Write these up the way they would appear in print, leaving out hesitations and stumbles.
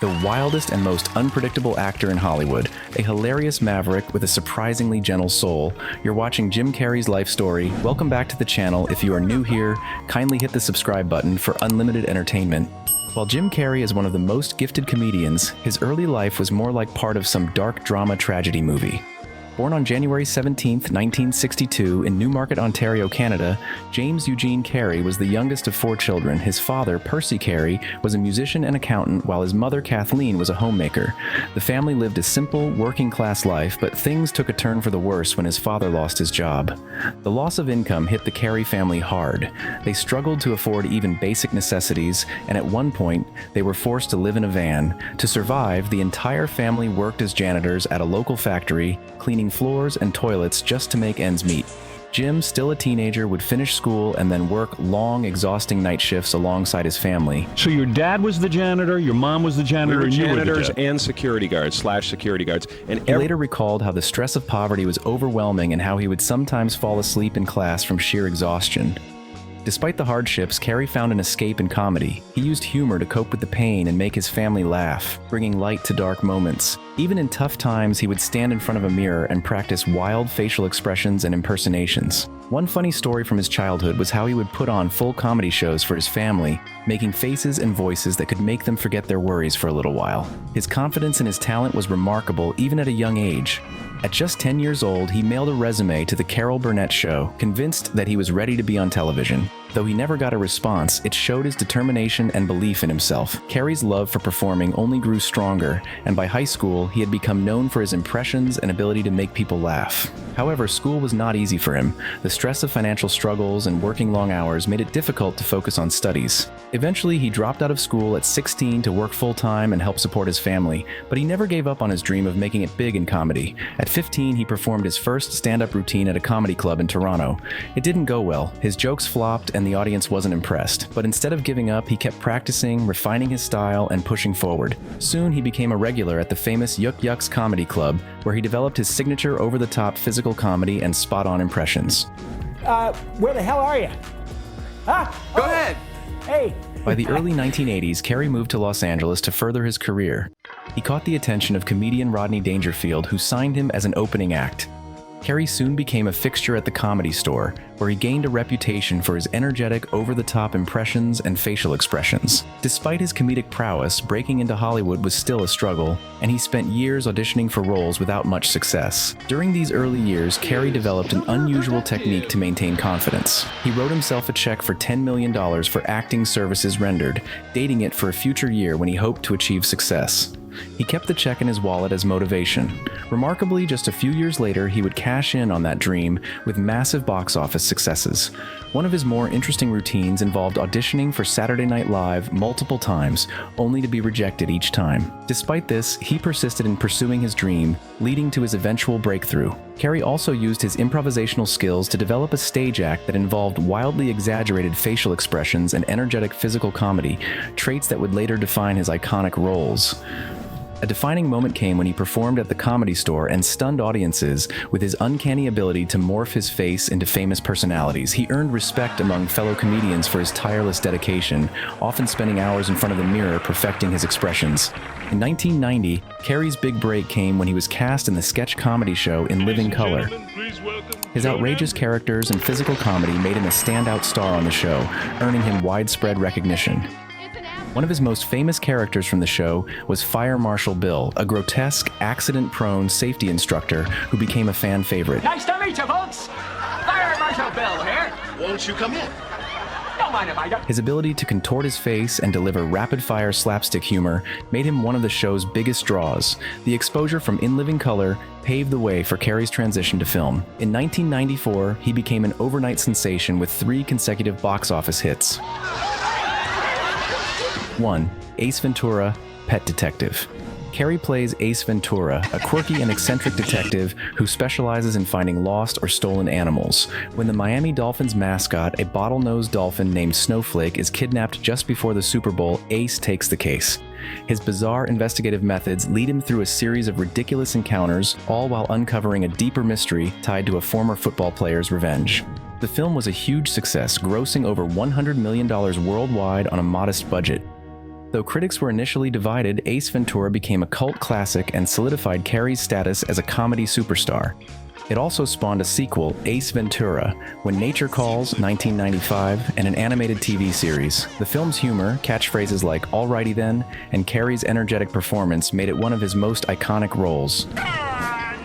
the wildest and most unpredictable actor in Hollywood, a hilarious maverick with a surprisingly gentle soul. You're watching Jim Carrey's life story. Welcome back to the channel. If you are new here, kindly hit the subscribe button for unlimited entertainment. While Jim Carrey is one of the most gifted comedians, his early life was more like part of some dark drama tragedy movie. Born on January 17, 1962 in Newmarket, Ontario, Canada, James Eugene Carrey was the youngest of 4 children. His father, Percy Carrey, was a musician and accountant, while his mother, Kathleen, was a homemaker. The family lived a simple, working-class life, but things took a turn for the worse when his father lost his job. The loss of income hit the Carrey family hard. They struggled to afford even basic necessities, and at one point, they were forced to live in a van. To survive, the entire family worked as janitors at a local factory, cleaning floors and toilets just to make ends meet. Jim, still a teenager, would finish school and then work long, exhausting night shifts alongside his family. So your dad was the janitor, your mom was the janitor, We were and you were the janitors janitor. and security guards / security guards. And He later recalled how the stress of poverty was overwhelming and how he would sometimes fall asleep in class from sheer exhaustion. Despite the hardships, Carrey found an escape in comedy. He used humor to cope with the pain and make his family laugh, bringing light to dark moments. Even in tough times, he would stand in front of a mirror and practice wild facial expressions and impersonations. One funny story from his childhood was how he would put on full comedy shows for his family, making faces and voices that could make them forget their worries for a little while. His confidence in his talent was remarkable even at a young age. At just 10 years old, he mailed a resume to the Carol Burnett Show, convinced that he was ready to be on television. Though he never got a response, it showed his determination and belief in himself. Carrey's love for performing only grew stronger, and by high school, he had become known for his impressions and ability to make people laugh. However, school was not easy for him. The stress of financial struggles and working long hours made it difficult to focus on studies. Eventually, he dropped out of school at 16 to work full-time and help support his family, but he never gave up on his dream of making it big in comedy. At 15, he performed his first stand-up routine at a comedy club in Toronto. It didn't go well. His jokes flopped and the audience wasn't impressed. But instead of giving up, he kept practicing, refining his style, and pushing forward. Soon, he became a regular at the famous Yuk Yuk's Comedy Club, where he developed his signature over-the-top physical comedy and spot-on impressions. Where the hell are you? Huh? Go ahead. Hey. By the early 1980s, Carrey moved to Los Angeles to further his career. He caught the attention of comedian Rodney Dangerfield, who signed him as an opening act. Carrey soon became a fixture at the Comedy Store, where he gained a reputation for his energetic, over-the-top impressions and facial expressions. Despite his comedic prowess, breaking into Hollywood was still a struggle, and he spent years auditioning for roles without much success. During these early years, Carrey developed an unusual technique to maintain confidence. He wrote himself a check for $10 million for acting services rendered, dating it for a future year when he hoped to achieve success. He kept the check in his wallet as motivation. Remarkably, just a few years later, he would cash in on that dream with massive box office successes. One of his more interesting routines involved auditioning for Saturday Night Live multiple times, only to be rejected each time. Despite this, he persisted in pursuing his dream, leading to his eventual breakthrough. Carrey also used his improvisational skills to develop a stage act that involved wildly exaggerated facial expressions and energetic physical comedy, traits that would later define his iconic roles. A defining moment came when he performed at the Comedy Store and stunned audiences with his uncanny ability to morph his face into famous personalities. He earned respect among fellow comedians for his tireless dedication, often spending hours in front of the mirror perfecting his expressions. In 1990, Carrey's big break came when he was cast in the sketch comedy show In Living Color. His outrageous characters and physical comedy made him a standout star on the show, earning him widespread recognition. One of his most famous characters from the show was Fire Marshal Bill, a grotesque, accident-prone safety instructor who became a fan favorite. Nice to meet you, folks. Fire Marshal Bill here. Won't you come in? Don't mind if I don't. His ability to contort his face and deliver rapid-fire slapstick humor made him one of the show's biggest draws. The exposure from In Living Color paved the way for Carrey's transition to film. In 1994, he became an overnight sensation with 3 consecutive box office hits. 1. Ace Ventura, Pet Detective. Carrey plays Ace Ventura, a quirky and eccentric detective who specializes in finding lost or stolen animals. When the Miami Dolphins mascot, a bottlenose dolphin named Snowflake, is kidnapped just before the Super Bowl, Ace takes the case. His bizarre investigative methods lead him through a series of ridiculous encounters, all while uncovering a deeper mystery tied to a former football player's revenge. The film was a huge success, grossing over $100 million worldwide on a modest budget. Though critics were initially divided, Ace Ventura became a cult classic and solidified Carrey's status as a comedy superstar. It also spawned a sequel, Ace Ventura, When Nature Calls, 1995, and an animated TV series. The film's humor, catchphrases like "Alrighty then," and Carrey's energetic performance made it one of his most iconic roles.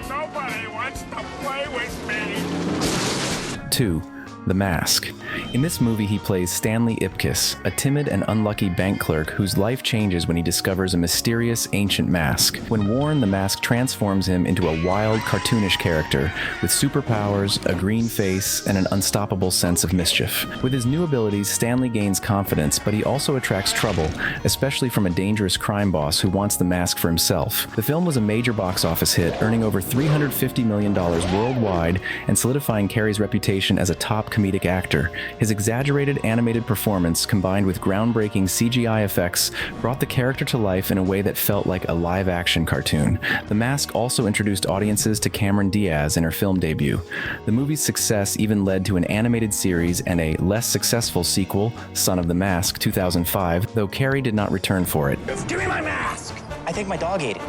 Nobody wants to play with me. 2. The Mask. In this movie, he plays Stanley Ipkiss, a timid and unlucky bank clerk whose life changes when he discovers a mysterious ancient mask. When worn, the mask transforms him into a wild, cartoonish character with superpowers, a green face, and an unstoppable sense of mischief. With his new abilities, Stanley gains confidence, but he also attracts trouble, especially from a dangerous crime boss who wants the mask for himself. The film was a major box office hit, earning over $350 million worldwide and solidifying Carrey's reputation as a top comedic actor. His exaggerated animated performance, combined with groundbreaking CGI effects, brought the character to life in a way that felt like a live-action cartoon. The Mask also introduced audiences to Cameron Diaz in her film debut. The movie's success even led to an animated series and a less successful sequel, Son of the Mask, 2005, though Carrey did not return for it. Give me my mask. I think my dog ate it.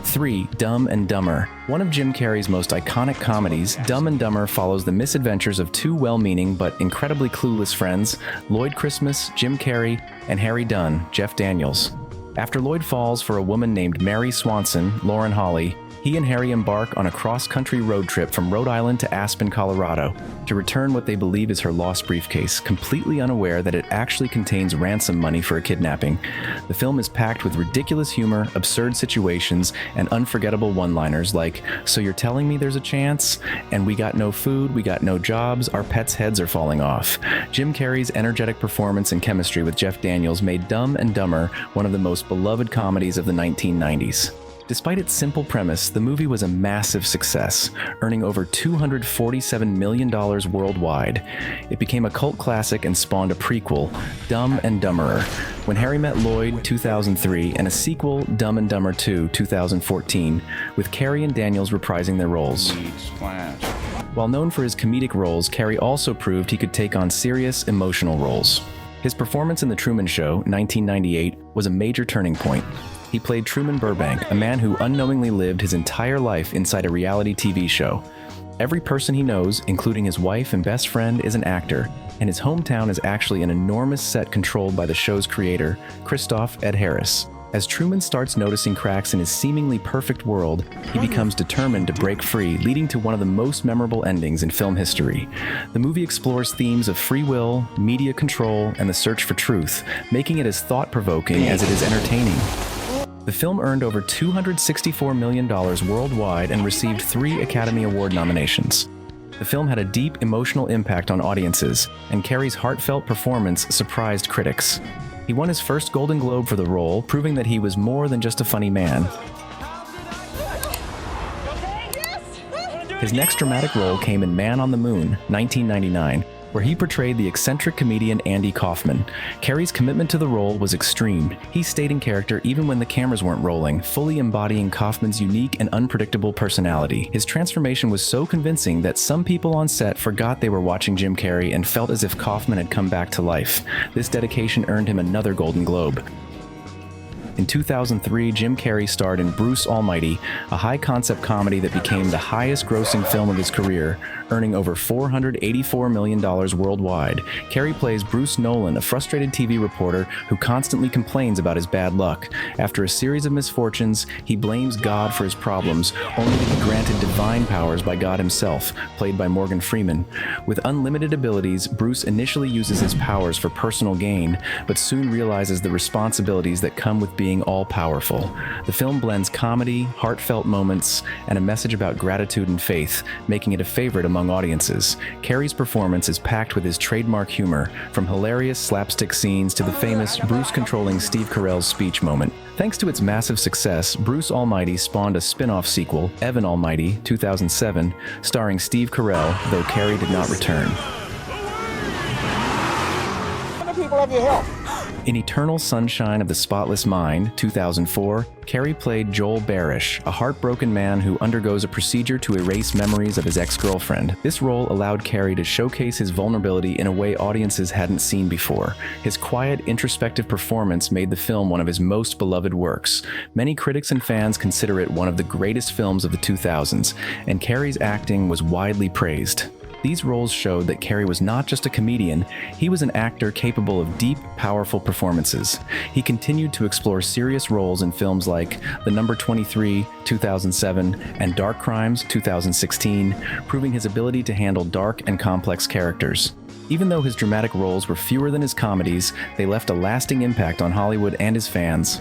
3. Dumb and Dumber. One of Jim Carrey's most iconic comedies, Dumb and Dumber follows the misadventures of two well-meaning but incredibly clueless friends, Lloyd Christmas, Jim Carrey, and Harry Dunn, Jeff Daniels. After Lloyd falls for a woman named Mary Swanson, Lauren Holly, he and Harry embark on a cross-country road trip from Rhode Island to Aspen, Colorado, to return what they believe is her lost briefcase, completely unaware that it actually contains ransom money for a kidnapping. The film is packed with ridiculous humor, absurd situations, and unforgettable one-liners like, "So you're telling me there's a chance? And we got no food, we got no jobs, our pets' heads are falling off." Jim Carrey's energetic performance and chemistry with Jeff Daniels made Dumb and Dumber one of the most beloved comedies of the 1990s. Despite its simple premise, the movie was a massive success, earning over $247 million worldwide. It became a cult classic and spawned a prequel, Dumb and Dumberer, When Harry Met Lloyd, 2003, and a sequel, Dumb and Dumber 2, 2014, with Carrey and Daniels reprising their roles. While known for his comedic roles, Carrey also proved he could take on serious, emotional roles. His performance in The Truman Show, 1998, was a major turning point. He played Truman Burbank, a man who unknowingly lived his entire life inside a reality TV show. Every person he knows, including his wife and best friend, is an actor, and his hometown is actually an enormous set controlled by the show's creator, Christoph Ed Harris. As Truman starts noticing cracks in his seemingly perfect world, he becomes determined to break free, leading to one of the most memorable endings in film history. The movie explores themes of free will, media control, and the search for truth, making it as thought-provoking as it is entertaining. The film earned over $264 million worldwide and received 3 Academy Award nominations. The film had a deep emotional impact on audiences, and Carrey's heartfelt performance surprised critics. He won his first Golden Globe for the role, proving that he was more than just a funny man. His next dramatic role came in Man on the Moon, 1999, where he portrayed the eccentric comedian Andy Kaufman. Carrey's commitment to the role was extreme. He stayed in character even when the cameras weren't rolling, fully embodying Kaufman's unique and unpredictable personality. His transformation was so convincing that some people on set forgot they were watching Jim Carrey and felt as if Kaufman had come back to life. This dedication earned him another Golden Globe. In 2003, Jim Carrey starred in Bruce Almighty, a high-concept comedy that became the highest-grossing film of his career, earning over $484 million worldwide. Carrey plays Bruce Nolan, a frustrated TV reporter who constantly complains about his bad luck. After a series of misfortunes, he blames God for his problems, only to be granted divine powers by God himself, played by Morgan Freeman. With unlimited abilities, Bruce initially uses his powers for personal gain, but soon realizes the responsibilities that come with being all-powerful. The film blends comedy, heartfelt moments, and a message about gratitude and faith, making it a favorite among audiences. Carrey's performance is packed with his trademark humor, from hilarious slapstick scenes to the famous Bruce controlling Steve Carell's speech moment. Thanks to its massive success, Bruce Almighty spawned a spin-off sequel, Evan Almighty, 2007, starring Steve Carell, though Carrey did not return. People have your help. In Eternal Sunshine of the Spotless Mind, 2004, Carrey played Joel Barish, a heartbroken man who undergoes a procedure to erase memories of his ex-girlfriend. This role allowed Carrey to showcase his vulnerability in a way audiences hadn't seen before. His quiet, introspective performance made the film one of his most beloved works. Many critics and fans consider it one of the greatest films of the 2000s, and Carrey's acting was widely praised. These roles showed that Carrey was not just a comedian, he was an actor capable of deep, powerful performances. He continued to explore serious roles in films like The Number 23, 2007, and Dark Crimes, 2016, proving his ability to handle dark and complex characters. Even though his dramatic roles were fewer than his comedies, they left a lasting impact on Hollywood and his fans.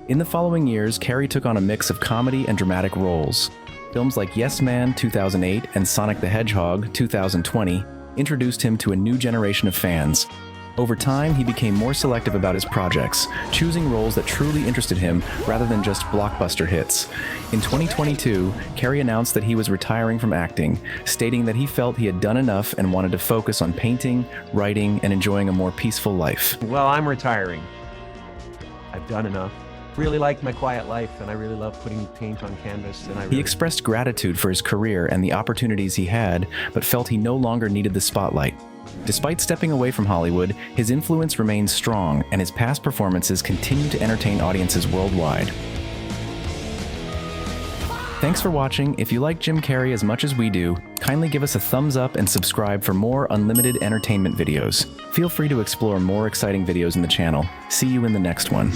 In the following years, Carrey took on a mix of comedy and dramatic roles. Films like Yes Man, 2008, and Sonic the Hedgehog, 2020, introduced him to a new generation of fans. Over time, he became more selective about his projects, choosing roles that truly interested him rather than just blockbuster hits. In 2022, Carrey announced that he was retiring from acting, stating that he felt he had done enough and wanted to focus on painting, writing, and enjoying a more peaceful life. Well, I'm retiring. I've done enough. Really like my quiet life, and I really love putting paint on canvas. And He expressed gratitude for his career and the opportunities he had, but felt he no longer needed the spotlight. Despite stepping away from Hollywood, his influence remains strong, and his past performances continue to entertain audiences worldwide. Thanks for watching. If you like Jim Carrey as much as we do, kindly give us a thumbs up and subscribe for more unlimited entertainment videos. Feel free to explore more exciting videos in the channel. See you in the next one.